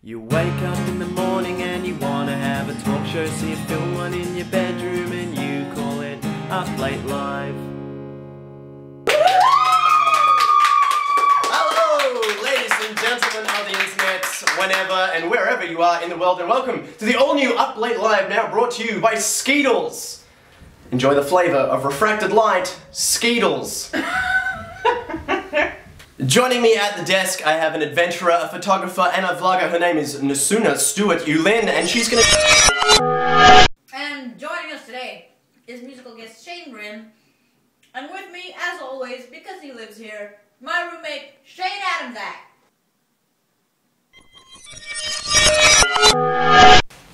You wake up in the morning and you wanna have a talk show, so you film one in your bedroom and you call it Up Late Live. Hello, ladies and gentlemen of the internet, whenever and wherever you are in the world, and welcome to the all-new Up Late Live, now brought to you by Skeedles. Enjoy the flavour of refracted light, Skeedles. Joining me at the desk, I have an adventurer, a photographer, and a vlogger. Her name is Nasuna Stuart-Ulin, and she's gonna... And joining us today is musical guest Shayne Gryn, and with me, as always, because he lives here, my roommate, Shayne Adamczak.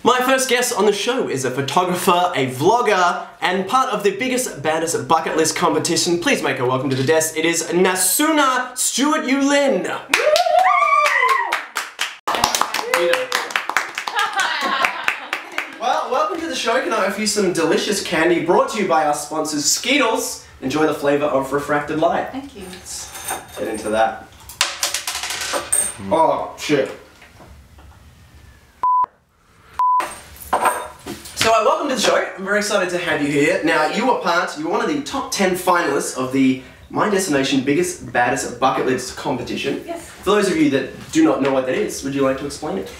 My first guest on the show is a photographer, a vlogger, and part of the biggest, baddest bucket list competition. Please make her welcome to the desk. It is Nasuna Stuart-Ulin. Well, welcome to the show. Can I offer you some delicious candy brought to you by our sponsors, Skeedles. Enjoy the flavour of refracted light. Thank you. Let's get into that. Oh, shit. So welcome to the show. I'm very excited to have you here. Now, you were one of the top 10 finalists of the My Destination Biggest, Baddest Bucket List competition. Yes. For those of you that do not know what that is, would you like to explain it?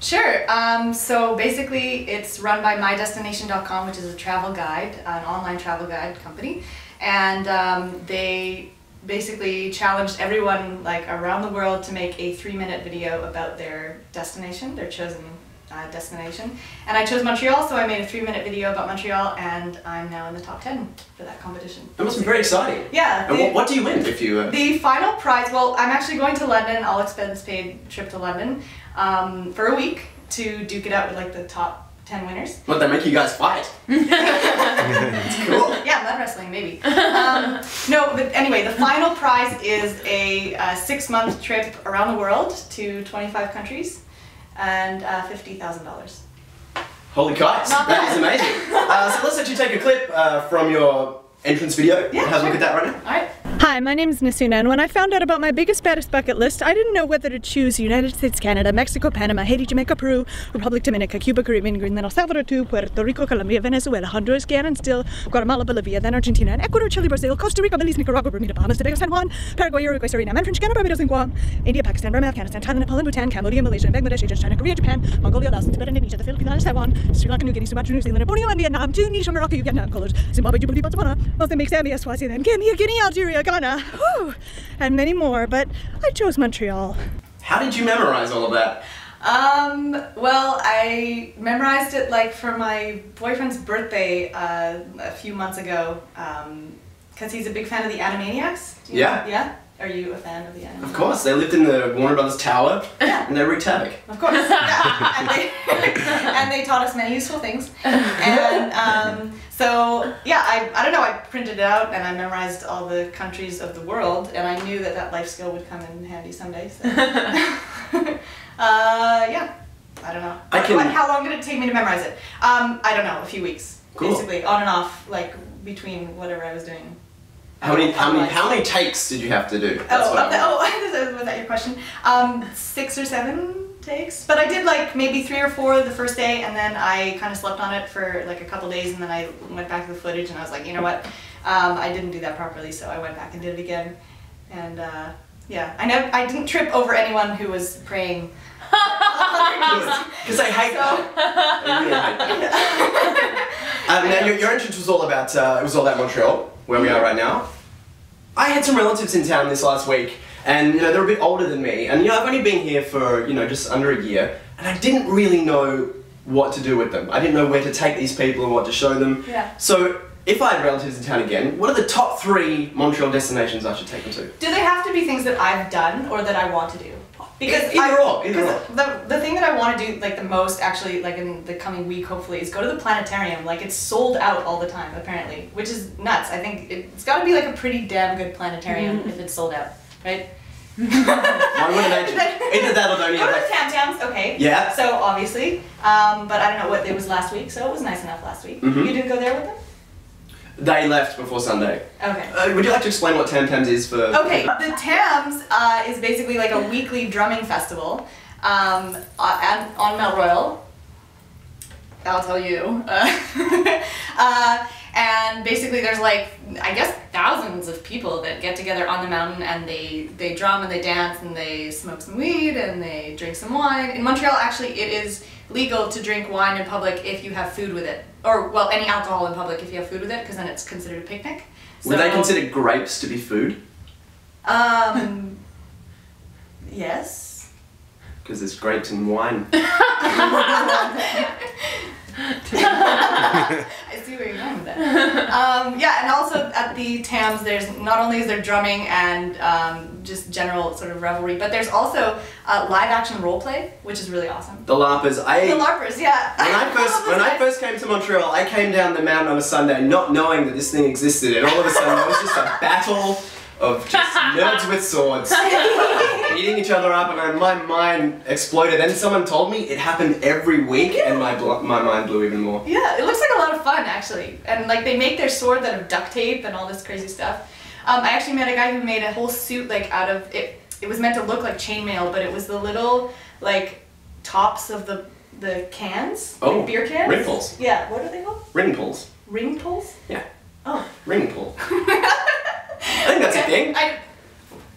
Sure. So basically it's run by mydestination.com, which is a travel guide, an online travel guide company. And they basically challenged everyone around the world to make a 3-minute video about their destination, their chosen destination. And I chose Montreal, so I made a 3-minute video about Montreal, and I'm now in the top 10 for that competition. That must be very exciting. Yeah. And what do you win if you... The final prize, well, I'm actually going to London, all expense paid trip to London, for a week to duke it out with the top 10 winners. What, they make you guys fight? It's cool. Yeah, mud wrestling, maybe. No, but anyway, the final prize is a 6-month trip around the world to 25 countries. And $50,000. Holy kites, that is amazing. So let's actually take a clip from your entrance video. Yeah, have a look at that right now. Alright. Hi, my name is Nasuna, and when I found out about my biggest, baddest bucket list, I didn't know whether to choose United States, Canada, Mexico, Panama, Haiti, Jamaica, Peru, Republic Dominica, Cuba, Caribbean, Greenland, El Salvador, Puerto Rico, Colombia, Venezuela, Honduras, Guyana, and still Guatemala, Bolivia, then Argentina, and Ecuador, Chile, Brazil, Costa Rica, Belize, Nicaragua, Bermuda, Bahamas, Tobago, San Juan, Paraguay, Uruguay, Suriname, and French Guiana, Barbados, and Guam, India, Pakistan, Burma, Afghanistan, Thailand, Nepal, and Bhutan, Cambodia, Malaysia, Bangladesh, Egypt, China, Korea, Japan, Mongolia, Laos, Tibet, Indonesia, the Philippines, Taiwan, Sri Lanka, New Guinea, Sumatra, New Zealand, Borneo, and Vietnam, Tunisia, Morocco, Uganda, Angola, Zimbabwe, Djibouti, Botswana, Mozambique, Zambia, Swaziland, Kenya, Guinea, Algeria, Ghana, whew, and many more, but I chose Montreal. How did you memorize all of that? Well, I memorized it for my boyfriend's birthday a few months ago, because he's a big fan of the Animaniacs. Yeah. Yeah? Are you a fan of the Animaniacs? Of course, they lived in the Warner Brothers Tower, and they wreaked havoc. Of course, yeah. and they taught us many useful things. And so, yeah, I don't know, I printed it out and I memorized all the countries of the world, and I knew that life skill would come in handy someday. So. Yeah, I don't know. How long did it take me to memorize it? I don't know, a few weeks. Cool. Basically, on and off, between whatever I was doing. How many takes did you have to do? That's was that your question? 6 or 7 takes, but I did maybe 3 or 4 the first day, and then I kind of slept on it for a couple days, and then I went back to the footage, and I was like, you know what, I didn't do that properly, so I went back and did it again, and yeah, I didn't trip over anyone who was praying. Because I hate that. I really hate that. Now your entrance was all about Montreal, where we are right now. I had some relatives in town this last week, and they're a bit older than me, and I've only been here for just under a year, and I didn't really know what to do with them. I didn't know where to take these people and what to show them. Yeah. So if I had relatives in town again, what are the top 3 Montreal destinations I should take them to? Do they have to be things that I've done or that I want to do? Because either or. The thing that I want to do the most actually in the coming week hopefully is go to the planetarium. It's sold out all the time apparently, which is nuts. I think it's got to be a pretty damn good planetarium if it's sold out, right? One would imagine. Either that or don't go to the Tam Tams, okay. Yeah. So obviously, but I don't know what it was last week, so it was nice enough last week. You didn't go there with them? They left before Sunday. Okay. Would you like to explain what Tam Tams is for... Okay, the Tams is basically like a weekly drumming festival on Mount Royal. I'll tell you. And basically there's like, I guess, thousands of people that get together on the mountain, and they drum and they dance and they smoke some weed and they drink some wine. In Montreal, actually, it is legal to drink wine in public if you have food with it. Or, well, any alcohol in public if you have food with it, because then it's considered a picnic. So, would they consider grapes to be food? Yes. Because there's grapes in wine. I see where you're going with that. Yeah, and also at the Tams, there's not only is there drumming and just general sort of revelry, but there's also live action role play, which is really awesome. The LARPers. The LARPers, yeah. When I first came to Montreal, I came down the mountain on a Sunday not knowing that this thing existed, and all of a sudden there was just a battle of just nerds with swords beating each other up, and my mind exploded. And someone told me it happened every week, and my mind blew even more. Yeah, it looks like a lot of fun actually, and like they make their swords out of duct tape and all this crazy stuff. I actually met a guy who made a whole suit like out of it. It was meant to look like chainmail, but it was the little like tops of the cans, like beer cans. Ring pulls. Yeah, what are they called? Ring pulls. Ring pulls? Yeah. Oh. Ring pull. I think that's a thing.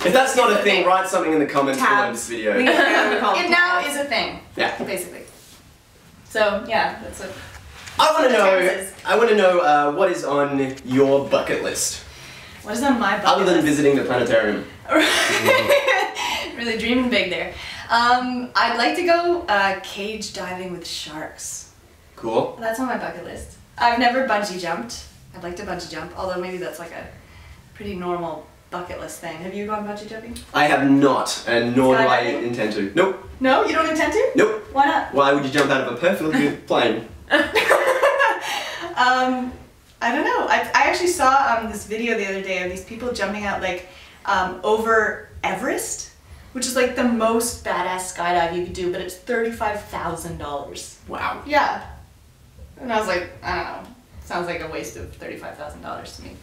If that's not a thing, write something in the comments below this video. It now is a thing. Yeah. Basically. So yeah, that's it. I want to know what is on your bucket list. What is on my bucket other than list? visiting the planetarium? Really dreaming big there. I'd like to go cage diving with sharks. Cool. That's on my bucket list. I've never bungee jumped. I'd like to bungee jump, although maybe that's like a pretty normal bucket list thing. Have you gone bungee jumping? I have not, and nor do I Skydiving? intend to. Nope. No, you don't intend to? Nope. Why not? Why would you jump out of a perfectly good plane? I don't know. I actually saw this video the other day of these people jumping out like over Everest, which is like the most badass skydive you could do, but it's $35,000. Wow. Yeah. And I was like, I don't know. Sounds like a waste of $35,000 to me.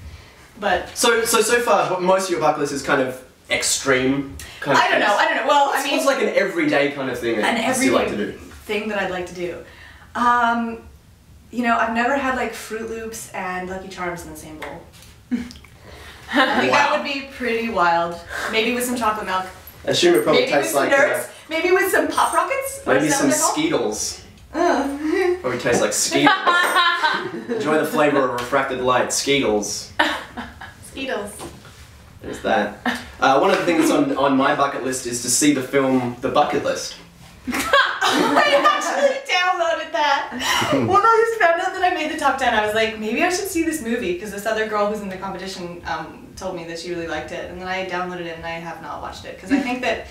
But so far, most of your bucket list is kind of extreme. I don't know. Well, I mean, it's like an everyday kind of thing that you like to do. Thing that I'd like to do. You know, I've never had like Fruit Loops and Lucky Charms in the same bowl. I think that would be pretty wild. Maybe with some chocolate milk. I assume it probably Maybe tastes with some like nerds. Maybe with some Pop Rockets. maybe some Skeedles. Probably tastes like Skeedles. Enjoy the flavor of refracted light. Skeedles. Skeedles. There's that. One of the things that's on my bucket list is to see the film The Bucketlist. I actually downloaded that. When I just found out that I made the top 10, I was like, maybe I should see this movie, because this other girl who's in the competition told me that she really liked it, and then I downloaded it and I have not watched it, because I think that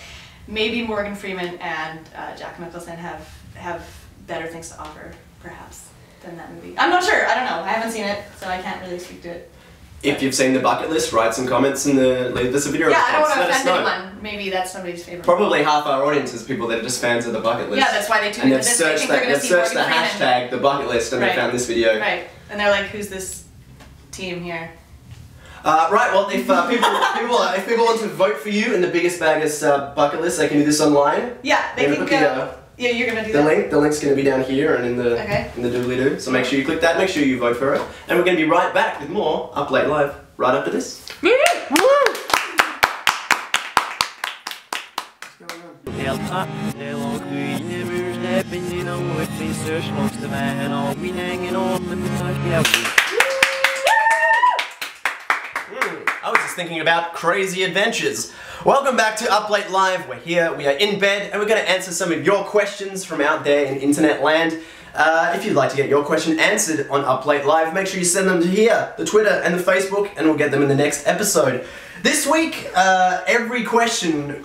maybe Morgan Freeman and Jack Nicholson have better things to offer, perhaps, than that movie. I'm not sure. I don't know. I haven't seen it, so I can't really speak to it. If you've seen The Bucket List, write some comments and leave us a video. Yeah, I don't want to let us offend know. anyone. Maybe that's somebody's favorite. Probably half our audience is people that are just fans of The Bucket List. Yeah, that's why they tune and into this. They think they're going to see searched the Morgan Freeman. hashtag The Bucket List and they found this video. Right, and they're like, who's this team here? Right, well, if people want to vote for you in the biggest baddest bucket list, they can do this online. Yeah, they can go. Yeah, you're gonna do that. The link's gonna be down here and in the doobly doo. So make sure you click that. Make sure you vote for it, and we're gonna be right back with more Up Late Live right after this. Woo! I was just thinking about crazy adventures. Welcome back to Up Late Live. We're here, we are in bed, and we're going to answer some of your questions from out there in internet land. If you'd like to get your question answered on Up Late Live, make sure you send them to here, the Twitter and the Facebook, and we'll get them in the next episode. This week, every question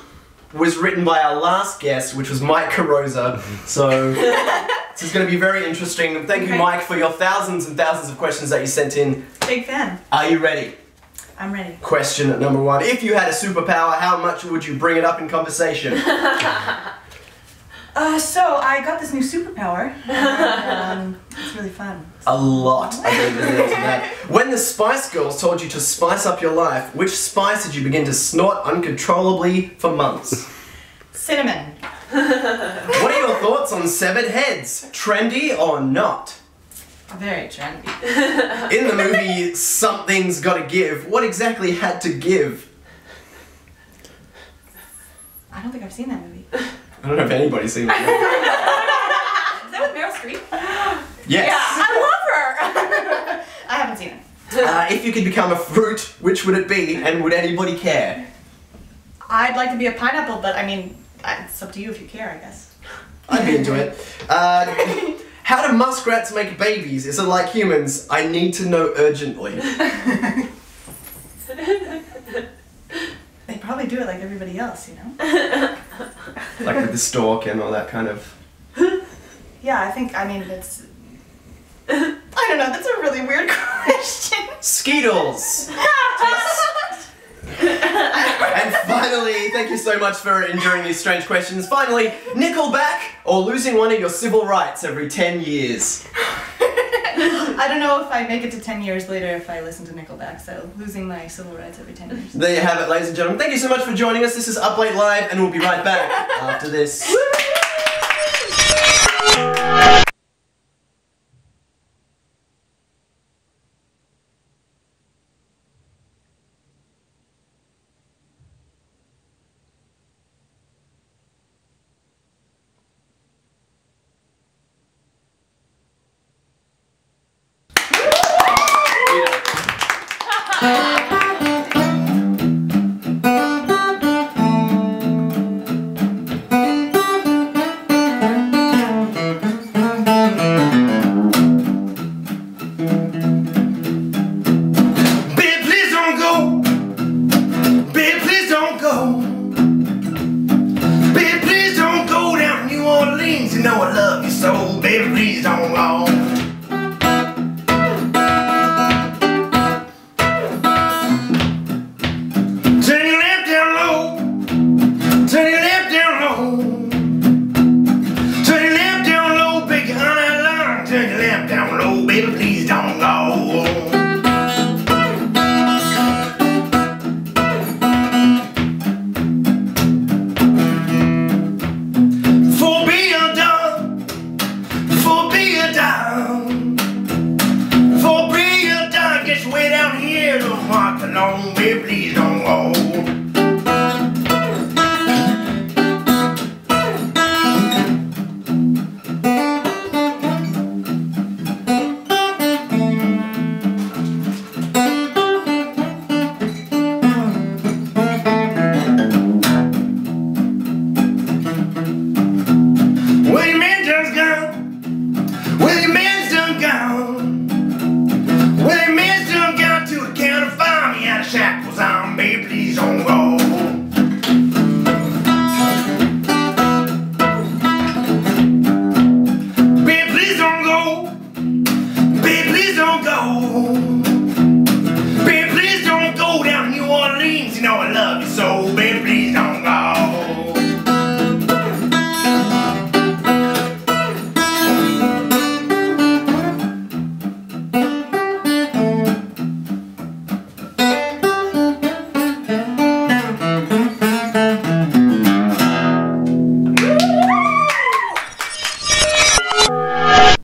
was written by our last guest, which was Mike Carosa. So this is going to be very interesting. Thank you, Mike, for your thousands and thousands of questions that you sent in. Big fan. Are you ready? I'm ready. Question number 1. If you had a superpower, how much would you bring it up in conversation? So I got this new superpower. It's really fun. A lot. I believe there's an answer to that. When the Spice Girls told you to spice up your life, which spice did you begin to snort uncontrollably for months? Cinnamon. What are your thoughts on severed heads? Trendy or not? Very trendy. In the movie Something's Gotta Give, what exactly had to give? I don't think I've seen that movie. I don't know if anybody's seen it. Is that with Meryl Streep? Yes. Yeah, I love her! I haven't seen it. If you could become a fruit, which would it be, and would anybody care? I'd like to be a pineapple, but I mean, it's up to you if you care, I guess. I'd be into it. How do muskrats make babies? Is it like humans? I need to know urgently. They probably do it like everybody else, you know? Like with the stalk and all that kind of... Yeah, I mean, it's... I don't know, that's a really weird question. Skeedles! And finally, thank you so much for enduring these strange questions. Finally, Nickelback or losing one of your civil rights every 10 years? I don't know if I make it to 10 years later if I listen to Nickelback, so losing my civil rights every 10 years. There you have it, ladies and gentlemen. Thank you so much for joining us. This is Up Late Live, and we'll be right back after this. You know I love you so, baby, please don't go.